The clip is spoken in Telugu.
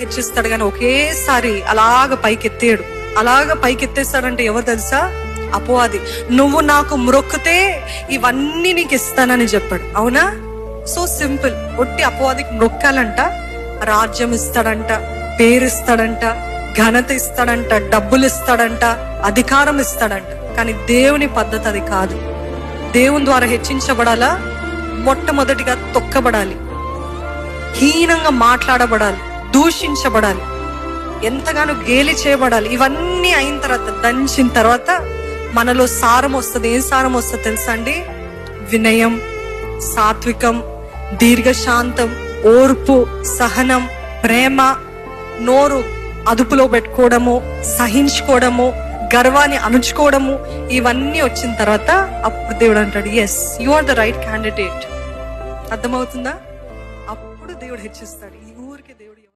హెచ్చిస్తాడు కానీ ఒకేసారి అలాగ పైకెత్తేడు. అలాగ పైకెత్తేస్తాడంటే ఎవరు తెలుసా? అపవాది. నువ్వు నాకు మ్రొక్కితే ఇవన్నీ నీకు ఇస్తానని చెప్పాడు. అవునా? So simple. ఒట్టి అపవాదికి మ్రొక్కాలంట, రాజ్యం ఇస్తాడంట, పేరు ఇస్తాడంట, ఘనత ఇస్తాడంట, డబ్బులు ఇస్తాడంట, అధికారం ఇస్తాడంట. కానీ దేవుని పద్ధతి అది కాదు. దేవుని ద్వారా హెచ్చించబడాలా? మొట్టమొదటిగా తొక్కబడాలి, హీనంగా మాట్లాడబడాలి, దూషించబడాలి, ఎంతగానో గేలి చేయబడాలి. ఇవన్నీ అయిన తర్వాత, దంచిన తర్వాత మనలో సారం వస్తుంది. ఏం సారం వస్తుంది తెలుసా అండి? వినయం, సాత్వికం, దీర్ఘశాంతం, ఓర్పు, సహనం, ప్రేమ, నోరు అదుపులో పెట్టుకోవడము, సహించుకోవడము, గర్వాన్ని అణుచుకోవడము. ఇవన్నీ వచ్చిన తర్వాత అప్పుడు దేవుడు అంటాడు, yes you are the right candidate. అర్థమవుతుందా? అప్పుడు దేవుడు హెచ్చిస్తాడు.